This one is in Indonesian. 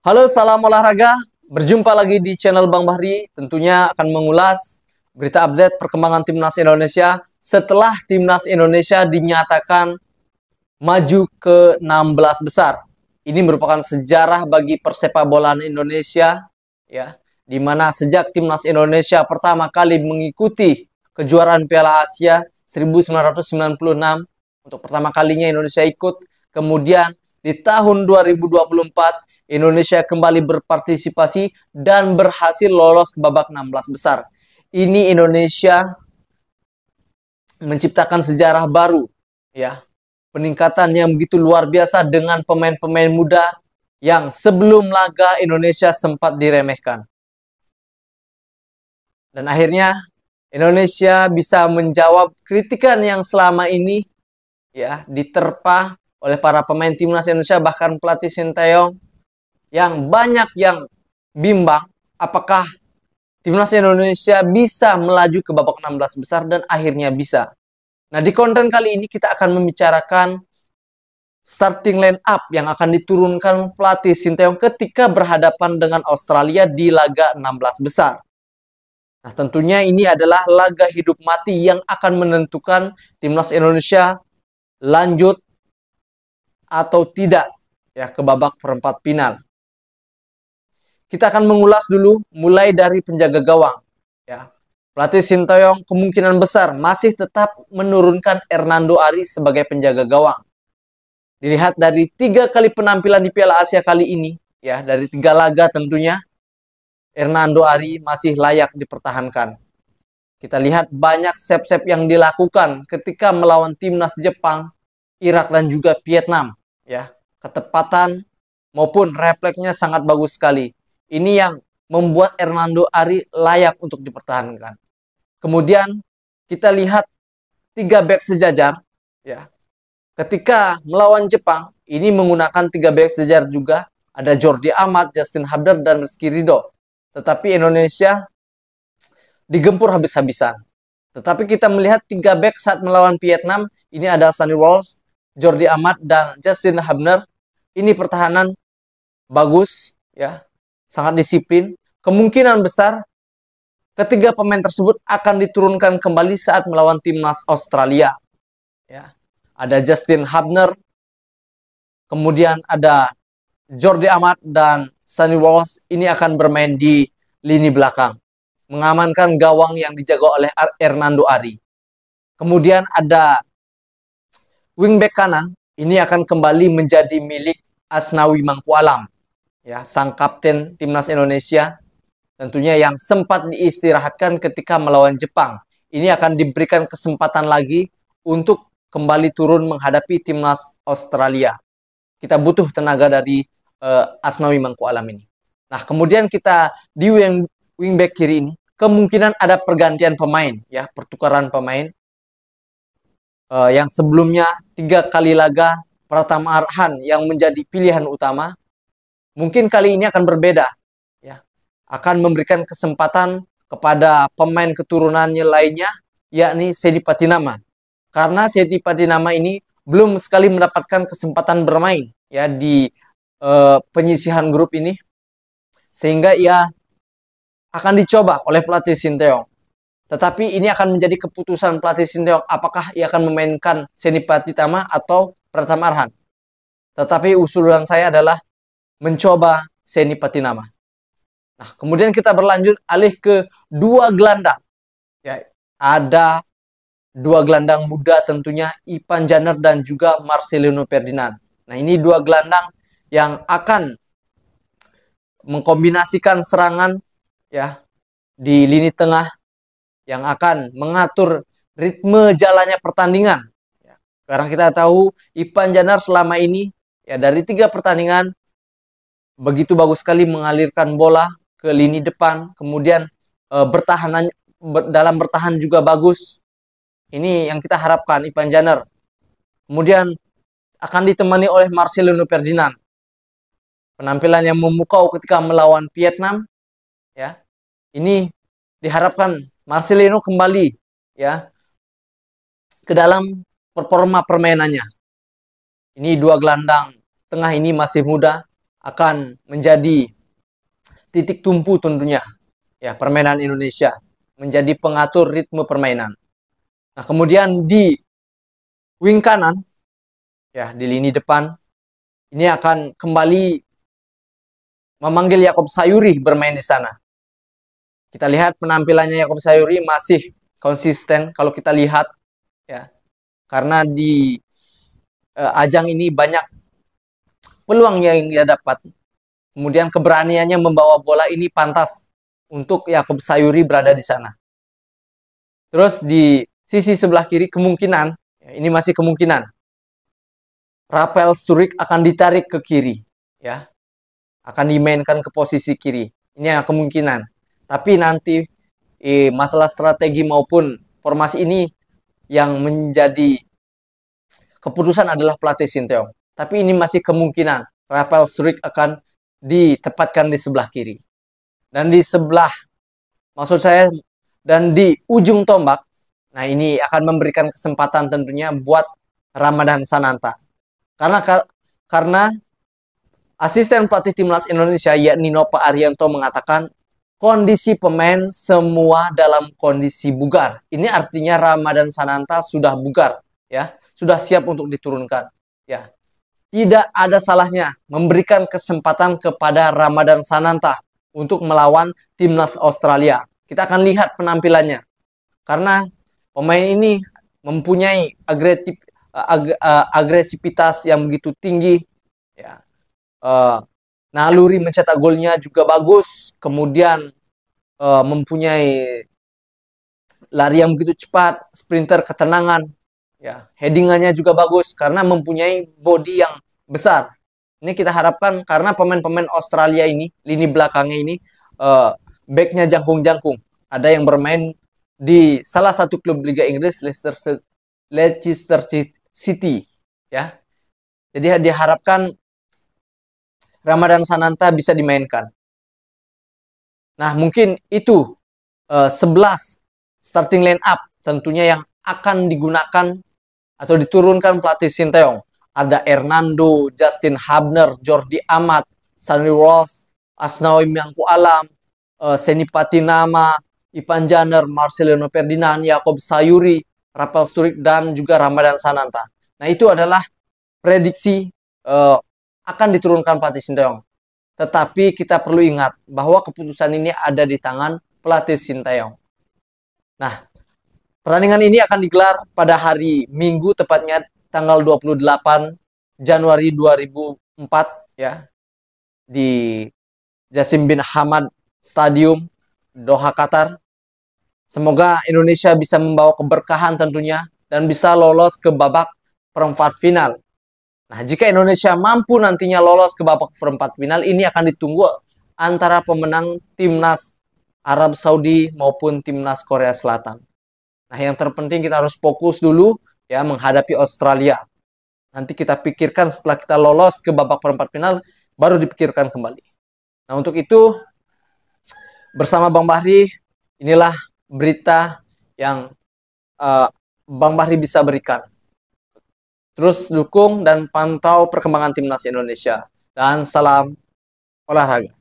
Halo, salam olahraga. Berjumpa lagi di channel Bang Bahri. Tentunya akan mengulas berita update perkembangan Timnas Indonesia setelah Timnas Indonesia dinyatakan maju ke 16 besar. Ini merupakan sejarah bagi persepakbolaan Indonesia, ya, di mana sejak Timnas Indonesia pertama kali mengikuti kejuaraan Piala Asia 1996, untuk pertama kalinya Indonesia ikut. Kemudian di tahun 2024 Indonesia kembali berpartisipasi dan berhasil lolos ke babak 16 besar. Ini Indonesia menciptakan sejarah baru, ya. Peningkatan yang begitu luar biasa dengan pemain-pemain muda yang sebelum laga Indonesia sempat diremehkan. Dan akhirnya Indonesia bisa menjawab kritikan yang selama ini, ya, diterpa oleh para pemain Timnas Indonesia, bahkan pelatih Sinteyong, yang banyak yang bimbang apakah Timnas Indonesia bisa melaju ke babak 16 besar, dan akhirnya bisa. Nah, di konten kali ini kita akan membicarakan starting line up yang akan diturunkan pelatih Sinteyong ketika berhadapan dengan Australia di laga 16 besar. Nah, tentunya ini adalah laga hidup mati yang akan menentukan Timnas Indonesia lanjut atau tidak, ya, ke babak perempat final. Kita akan mengulas dulu mulai dari penjaga gawang, ya. Pelatih Sinteyong kemungkinan besar masih tetap menurunkan Hernando Ari sebagai penjaga gawang. Dilihat dari 3 kali penampilan di Piala Asia kali ini, ya, dari 3 laga tentunya Hernando Ari masih layak dipertahankan. Kita lihat banyak save-save yang dilakukan ketika melawan timnas Jepang, Irak, dan juga Vietnam, ya. Ketepatan maupun refleksnya sangat bagus sekali. Ini yang membuat Hernando Ari layak untuk dipertahankan. Kemudian kita lihat 3 back sejajar, ya. Ketika melawan Jepang, ini menggunakan 3 back sejajar juga. Ada Jordi Amat, Justin Hubner, dan Rizky Ridho. Tetapi Indonesia digempur habis-habisan. Tetapi kita melihat 3 back saat melawan Vietnam, ini ada Sonny Walsh, Jordi Amat, dan Justin Hubner. Ini pertahanan bagus, ya, sangat disiplin. Kemungkinan besar ketiga pemain tersebut akan diturunkan kembali saat melawan timnas Australia, ya. Ada Justin Hubner, kemudian ada Jordi Amat, dan Sonny Walsh. Ini akan bermain di lini belakang, mengamankan gawang yang dijaga oleh Hernando Ari. Kemudian ada wingback kanan, ini akan kembali menjadi milik Asnawi Mangkualam, ya, sang kapten timnas Indonesia, tentunya yang sempat diistirahatkan ketika melawan Jepang. Ini akan diberikan kesempatan lagi untuk kembali turun menghadapi timnas Australia. Kita butuh tenaga dari Asnawi Mangkualam ini. Nah, kemudian kita di wingback kiri ini kemungkinan ada pergantian pemain, ya, pertukaran pemain. Yang sebelumnya 3 kali laga Pratama Arhan yang menjadi pilihan utama, mungkin kali ini akan berbeda, ya. Akan memberikan kesempatan kepada pemain keturunannya lainnya, yakni Sedi Patinama. Karena Sedi Patinama ini belum sekali mendapatkan kesempatan bermain, ya, di penyisihan grup ini, sehingga ia akan dicoba oleh pelatih Sinteyong. Tetapi ini akan menjadi keputusan pelatih Sinteyong apakah ia akan memainkan Sedi Patinama atau Pratama Arhan. Tetapi usulan saya adalah mencoba Sedi Patinama. Nah, kemudian kita berlanjut alih ke 2 gelandang. Ya, ada 2 gelandang muda tentunya, Ivan Janer dan juga Marcelino Ferdinand. Nah, ini 2 gelandang yang akan mengkombinasikan serangan, ya, di lini tengah, yang akan mengatur ritme jalannya pertandingan. Sekarang kita tahu Ivan Janer selama ini, ya, dari 3 pertandingan begitu bagus sekali mengalirkan bola ke lini depan, kemudian dalam bertahan juga bagus. Ini yang kita harapkan Ivan Janer. Kemudian akan ditemani oleh Marcelino Ferdinand. Penampilan yang memukau ketika melawan Vietnam, ya. Ini diharapkan Marcelino kembali, ya, ke dalam performa permainannya. Ini 2 gelandang tengah ini masih muda, akan menjadi titik tumpu tentunya ya permainan Indonesia, menjadi pengatur ritme permainan. Nah, kemudian di wing kanan ya di lini depan ini akan kembali memanggil Yakob Sayuri bermain di sana. Kita lihat penampilannya Yakob Sayuri masih konsisten kalau kita lihat ya. Karena di ajang ini banyak peluang yang dia dapat. Kemudian keberaniannya membawa bola ini pantas untuk Yakob Sayuri berada di sana. Terus di sisi sebelah kiri kemungkinan, ya, ini masih kemungkinan, Raphael Sturridge akan ditarik ke kiri, ya, akan dimainkan ke posisi kiri. Ini yang kemungkinan. Tapi nanti masalah strategi maupun formasi ini yang menjadi keputusan adalah pelatih Sinteyong. Tapi ini masih kemungkinan Raphael Sturridge akan ditempatkan di sebelah kiri. Dan di sebelah, maksud saya, dan di ujung tombak, nah ini akan memberikan kesempatan tentunya buat Ramadhan Sananta. Karena asisten pelatih timnas Indonesia yakni Nova Arianto mengatakan kondisi pemain semua dalam kondisi bugar. Ini artinya Ramadhan Sananta sudah bugar, ya, sudah siap untuk diturunkan, ya. Tidak ada salahnya memberikan kesempatan kepada Ramadhan Sananta untuk melawan timnas Australia. Kita akan lihat penampilannya. Karena pemain ini mempunyai agresivitas yang begitu tinggi, ya. Naluri mencetak golnya juga bagus, kemudian mempunyai lari yang begitu cepat, sprinter ketenangan, ya, headingannya juga bagus karena mempunyai body yang besar. Ini kita harapkan karena pemain-pemain Australia ini, lini belakangnya ini, backnya jangkung-jangkung. Ada yang bermain di salah satu klub Liga Inggris, Leicester City, ya. Jadi diharapkan Ramadhan Sananta bisa dimainkan. Nah, mungkin itu 11 starting line up tentunya yang akan digunakan atau diturunkan pelatih Sinteyong. Ada Hernando, Justin Hubner, Jordi Amat, Sunny Ross, Asnawi Mangku Alam, Seni Patinama, Ivan Janer, Marcelino Ferdinand, Yakob Sayuri, Raphael Sturridge, dan juga Ramadhan Sananta. Nah, itu adalah prediksi akan diturunkan pelatih Sinteyong. Tetapi kita perlu ingat bahwa keputusan ini ada di tangan pelatih Sinteyong. Nah, pertandingan ini akan digelar pada hari Minggu, tepatnya tanggal 28 Januari 2004, ya, di Jassim bin Hamad Stadium, Doha, Qatar. Semoga Indonesia bisa membawa keberkahan tentunya dan bisa lolos ke babak perempat final. Nah, jika Indonesia mampu nantinya lolos ke babak perempat final, ini akan ditunggu antara pemenang timnas Arab Saudi maupun timnas Korea Selatan. Nah, yang terpenting kita harus fokus dulu ya menghadapi Australia. Nanti kita pikirkan setelah kita lolos ke babak perempat final, baru dipikirkan kembali. Nah, untuk itu bersama Bang Bahri, inilah berita yang Bang Bahri bisa berikan. Terus dukung dan pantau perkembangan timnas Indonesia. Dan salam olahraga.